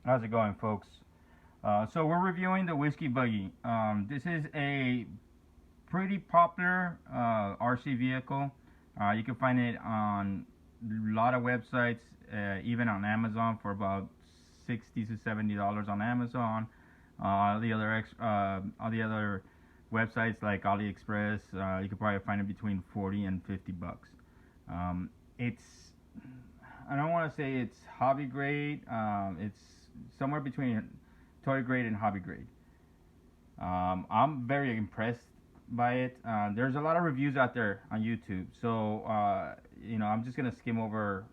How's it going, folks? So we're reviewing the Whiskey Buggy. This is a pretty popular RC vehicle. You can find it on a lot of websites, even on Amazon for about $60 to $70 on Amazon. All the other websites like AliExpress, you can probably find it between 40 and 50 bucks. It's I don't want to say it's hobby grade. It's somewhere between toy grade and hobby grade. I'm very impressed by it. There's a lot of reviews out there on YouTube, so I'm just gonna skim over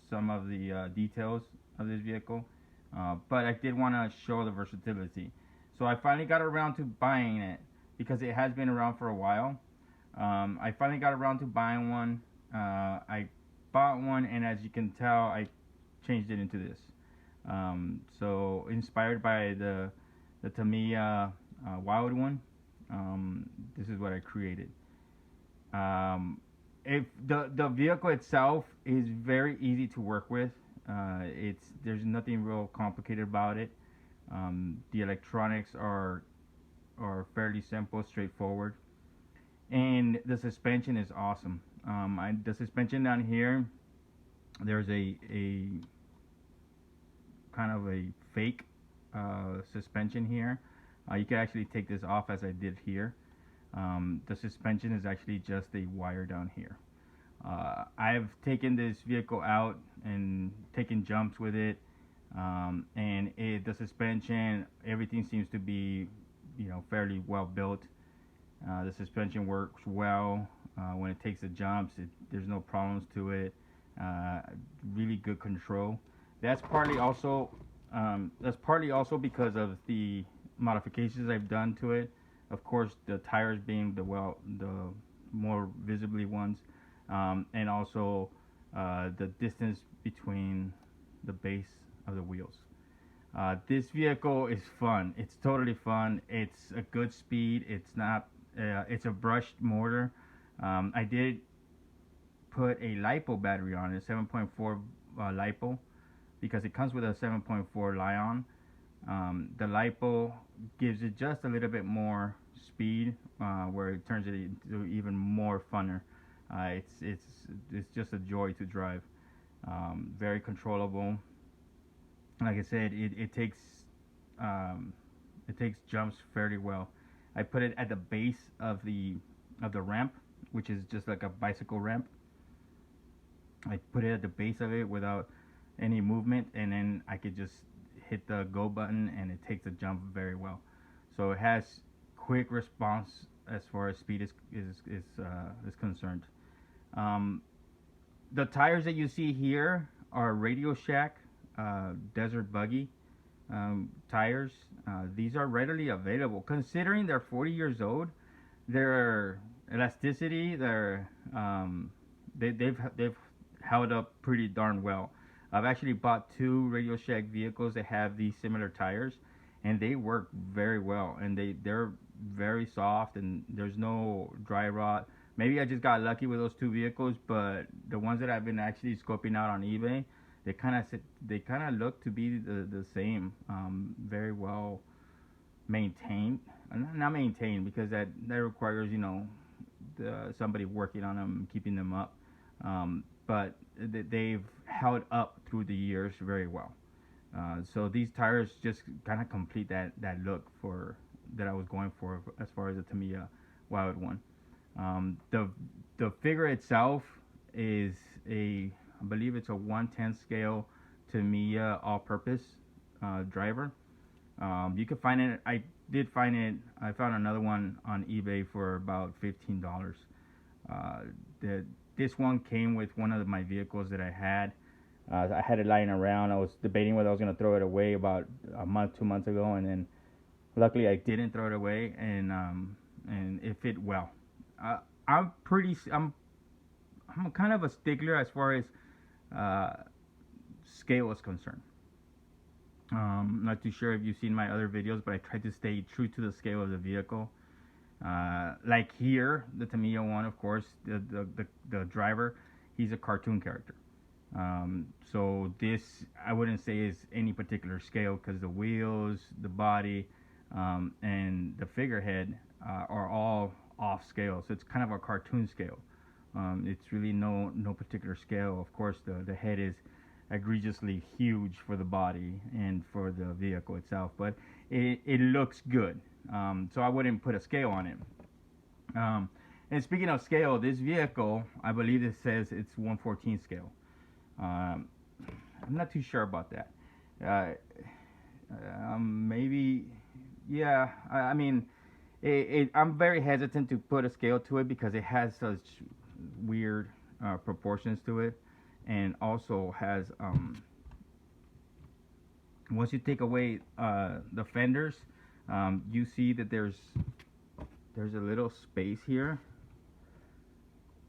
some of the details of this vehicle. But I did want to show the versatility. So I finally got around to buying it because it has been around for a while. I finally got around to buying one. I bought one, and as you can tell, I changed it into this. So inspired by the Tamiya Wild One, this is what I created. If the vehicle itself is very easy to work with. There's nothing real complicated about it. The electronics are fairly simple, straightforward, and the suspension is awesome. The suspension down here, there's a kind of a fake suspension here. You can actually take this off as I did here. The suspension is actually just a wire down here. I've taken this vehicle out and taken jumps with it, and the suspension, everything seems to be, fairly well built. The suspension works well when it takes the jumps. There's no problems to it. Really good control. That's partly also because of the modifications I've done to it. Of course, the tires being the more visibly ones, and also the distance between the base of the wheels. This vehicle is fun. It's totally fun. It's a good speed. It's not. It's a brushed motor. I did put a LiPo battery on it, 7.4 LiPo, because it comes with a 7.4 Li-on. The LiPo gives it just a little bit more speed, where it turns it into even more funner. It's just a joy to drive. Very controllable. Like I said, it takes jumps fairly well. I put it at the base of the ramp, which is just like a bicycle ramp. I put it at the base of it without any movement, and then I could just hit the go button and it takes the jump very well. So it has quick response as far as speed is concerned. The tires that you see here are Radio Shack Desert Buggy tires. These are readily available. Considering they're 40 years old, their elasticity, they've held up pretty darn well. I've actually bought 2 Radio Shack vehicles that have these similar tires, and they work very well, and they're very soft, and there's no dry rot. Maybe I just got lucky with those 2 vehicles, but the ones that I've been actually scoping out on eBay, they kind of look to be the same. Very well maintained. Not maintained, because that requires somebody working on them, keeping them up. But they've held up through the years very well. So these tires just kind of complete that look that I was going for as far as the Tamiya Wild One. The figure itself is I believe it's a 1/10 scale Tamiya all-purpose driver. You can find it. I did find it. I found another one on eBay for about $15. This one came with one of my vehicles that I had. I had it lying around. I was debating whether I was going to throw it away about a month, 2 months ago, and then luckily I didn't throw it away, and it fit well. I'm kind of a stickler as far as scale is concerned. Not too sure if you've seen my other videos, but I tried to stay true to the scale of the vehicle. Like here, the Tamiya one, of course, the driver, he's a cartoon character. So this, I wouldn't say is any particular scale, because the wheels, the body, and the figurehead are all off scale. So it's kind of a cartoon scale. It's really no particular scale. Of course, the head is egregiously huge for the body and for the vehicle itself, but it looks good. So I wouldn't put a scale on it. And speaking of scale, this vehicle, I believe it says it's 1/14 scale. Um, I'm not too sure about that. Uh, Maybe, yeah. I mean, I'm very hesitant to put a scale to it because it has such weird proportions to it, and also has once you take away the fenders, you see that there's a little space here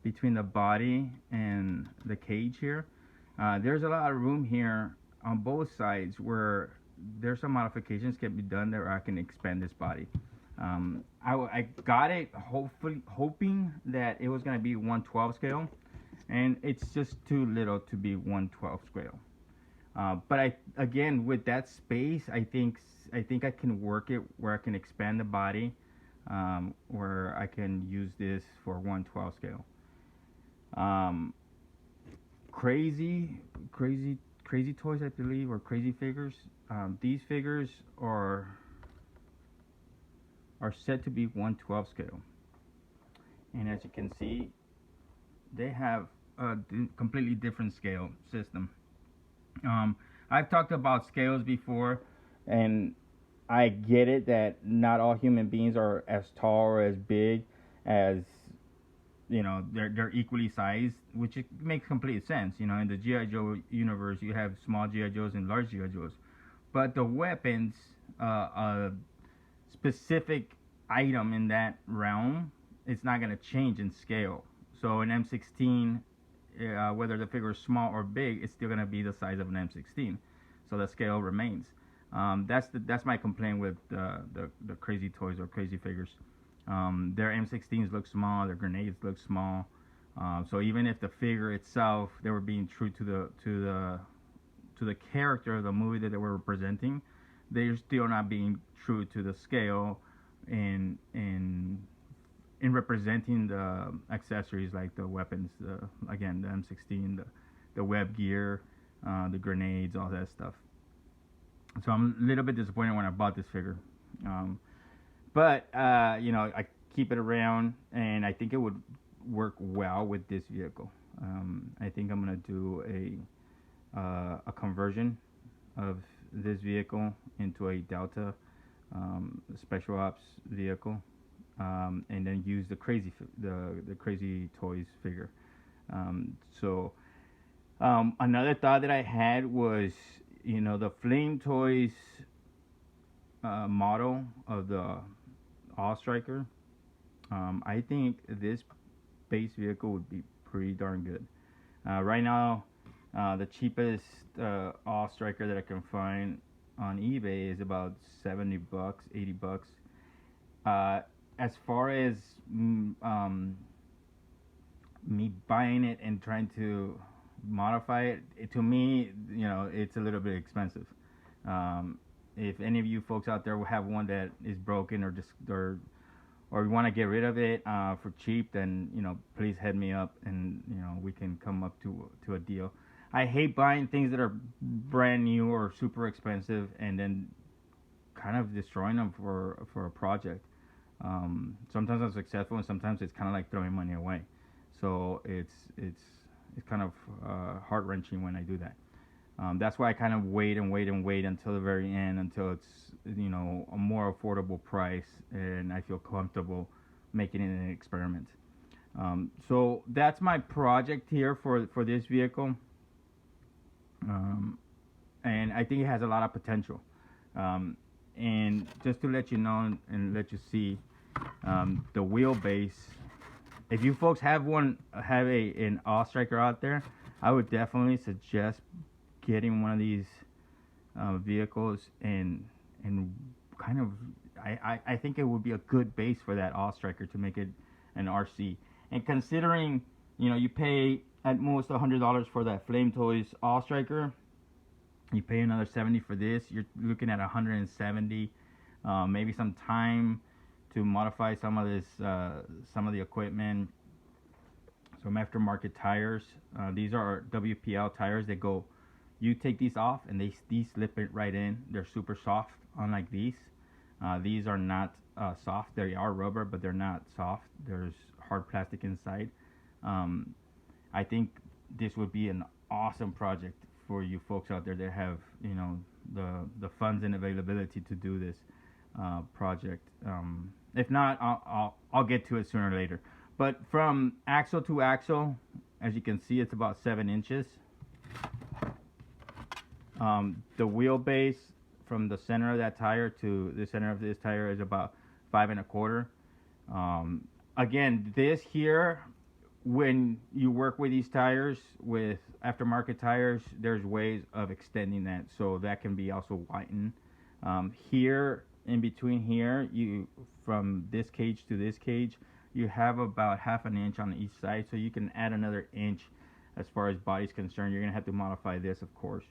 between the body and the cage here. There's a lot of room here on both sides where there's some modifications can be done there. I can expand this body. I got it hoping that it was going to be 1/12 scale, and it's just too little to be 1/12 scale. But again, with that space, I think I can work it where I can expand the body, where I can use this for 1/12 scale. Crazy toys, I believe, or crazy figures. These figures are said to be 1/12 scale, and as you can see, they have a completely different scale system. I've talked about scales before, and I get it that not all human beings are as tall or as big as, they're equally sized, which it makes complete sense. In the GI Joe universe, you have small GI Joes and large GI Joes, but the weapons, specific item in that realm, it's not going to change in scale. So an M16, whether the figure is small or big, it's still going to be the size of an M16. So the scale remains. That's my complaint with the crazy toys or crazy figures. Their M16s look small, their grenades look small. So even if the figure itself, they were being true to the character of the movie that they were representing, they're still not being true to the scale in representing the accessories, like the weapons, again, the M16, the web gear, the grenades, all that stuff. So I'm a little bit disappointed when I bought this figure. But I keep it around, and I think it would work well with this vehicle. I think I'm gonna do a conversion of this vehicle into a Delta Special Ops vehicle, and then use the crazy toys figure. So another thought that I had was, the Flame Toys model of the All Striker. I think this base vehicle would be pretty darn good. Right now, the cheapest All Striker that I can find on eBay is about $70, $80. As far as me buying it and trying to modify it, to me, it's a little bit expensive. If any of you folks out there will have one that is broken or you want to get rid of it for cheap, then please head me up, and we can come up to a deal. I hate buying things that are brand new or super expensive and then kind of destroying them for a project. Sometimes I'm successful, and sometimes it's kind of like throwing money away. So it's kind of heart wrenching when I do that. That's why I kind of wait until the very end, until it's a more affordable price, and I feel comfortable making it an experiment. So that's my project here for this vehicle, and I think it has a lot of potential. And just to let you know and let you see, the wheelbase. If you folks have an All Striker out there, I would definitely suggest getting one of these vehicles, and kind of I think it would be a good base for that All Striker to make it an RC. And considering You know, you pay at most $100 for that Flame Toys All Striker. You pay another 70 for this. You're looking at 170. Maybe some time to modify some of this, some of the equipment. Some aftermarket tires. These are WPL tires that go. You take these off and these slip it right in. They're super soft, unlike these. These are not soft. They are rubber, but they're not soft. There's hard plastic inside. I think this would be an awesome project for you folks out there that have, you know, the funds and availability to do this project. If not, I'll get to it sooner or later. But from axle to axle, as you can see, it's about 7 inches. The wheelbase from the center of that tire to the center of this tire is about 5 1/4. Again, this here, when you work with these tires, with aftermarket tires, there's ways of extending that, so that can be also whitened. Here, in between here, you from this cage to this cage, you have about 1/2 inch on each side, so you can add another inch as far as body's concerned. You're gonna have to modify this, of course.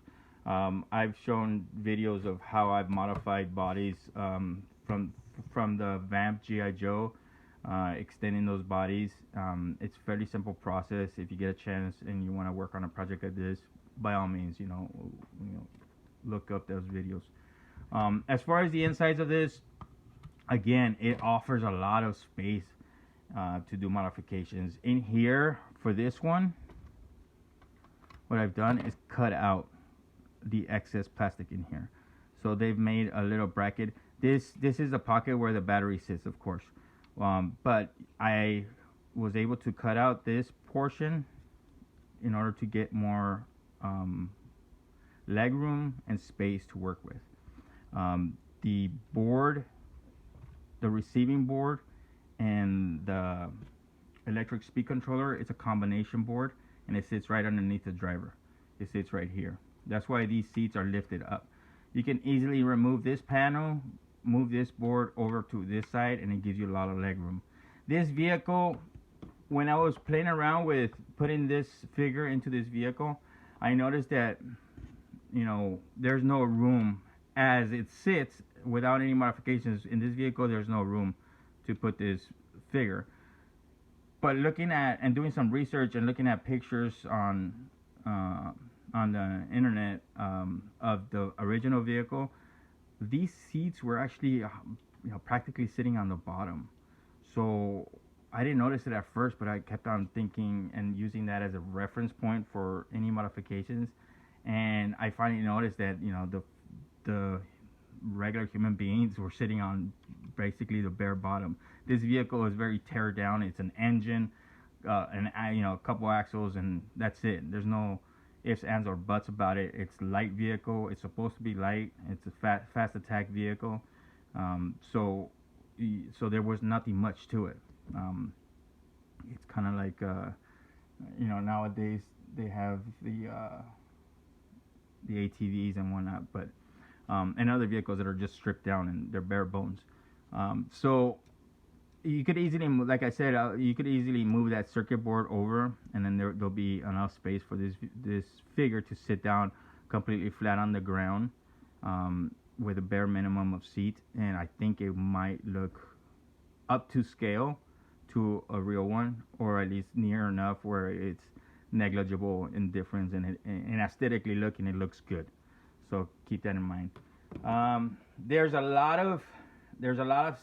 I've shown videos of how I've modified bodies from the Vamp GI Joe, extending those bodies. It's a fairly simple process. If you get a chance and you want to work on a project like this, by all means, you know, look up those videos. As far as the insides of this, again, it offers a lot of space to do modifications. In here, for this one, what I've done is cut out the excess plastic in here. So they've made a little bracket. This is the pocket where the battery sits, of course. But I was able to cut out this portion in order to get more leg room and space to work with. The board, the receiving board, and the electric speed controller, it's a combination board, and it sits right underneath the driver. It sits right here. That's why these seats are lifted up. You can easily remove this panel, move this board over to this side, and it gives you a lot of leg room. This vehicle, when I was playing around with putting this figure into this vehicle, I noticed that, you know, there's no room as it sits without any modifications in this vehicle. There's no room to put this figure. But looking at and doing some research and looking at pictures on the internet of the original vehicle, these seats were actually practically sitting on the bottom. So I didn't notice it at first, but I kept on thinking and using that as a reference point for any modifications. And I finally noticed that, you know, the regular human beings were sitting on basically the bare bottom. This vehicle is very tear down. It's an engine, and a couple axles, and that's it. There's no ifs, ands, or buts about it. It's a light vehicle. It's supposed to be light. It's a fast attack vehicle. So there was nothing much to it. It's kind of like nowadays they have the ATVs and whatnot, but and other vehicles that are just stripped down and they're bare bones. So you could easily, like I said, you could easily move that circuit board over, and then there'll be enough space for this figure to sit down completely flat on the ground, with a bare minimum of seat. And I think it might look up to scale to a real one, or at least near enough where it's negligible in difference, and aesthetically looking, it looks good. So keep that in mind. There's a lot of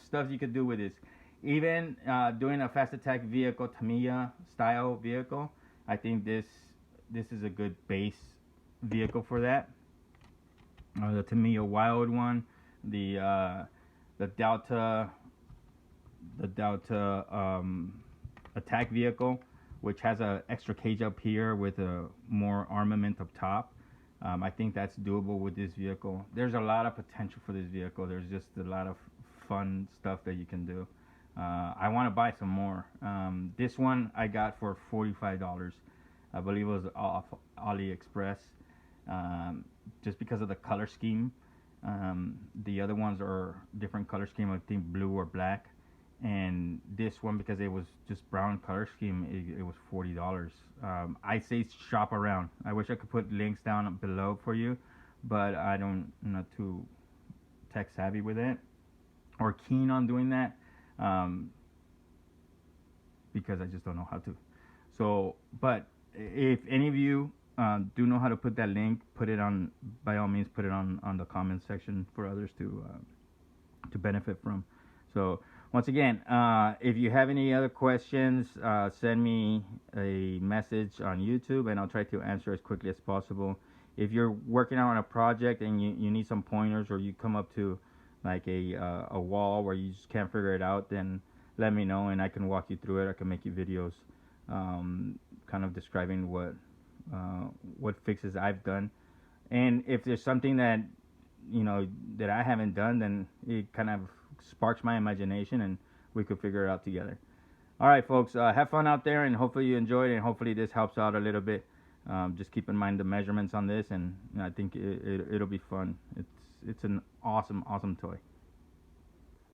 stuff you could do with this. Even doing a fast attack vehicle, Tamiya style vehicle, I think this is a good base vehicle for that. The Tamiya Wild One, the Delta attack vehicle, which has a extra cage up here with a more armament up top. I think that's doable with this vehicle. There's a lot of potential for this vehicle. There's just a lot of fun stuff that you can do. I want to buy some more. This one I got for $45. I believe it was off AliExpress, just because of the color scheme. The other ones are different color scheme, I think blue or black. And this one, because it was just brown color scheme, it was $40. I say shop around. I wish I could put links down below for you, but I'm not too tech savvy with it or keen on doing that, um, because I just don't know how to. So, but if any of you do know how to put that link, put it on, by all means, put it on the comments section for others to benefit from. So once again, if you have any other questions, send me a message on YouTube and I'll try to answer as quickly as possible. If you're working on a project and you need some pointers, or you come up to like a wall where you just can't figure it out, then let me know and I can walk you through it. I can make you videos, kind of describing what fixes I've done. And if there's something that that I haven't done, then it kind of sparks my imagination and we could figure it out together. All right, folks, have fun out there and hopefully you enjoyed it, and hopefully this helps out a little bit. Just keep in mind the measurements on this, and I think it'll be fun. It's an awesome toy.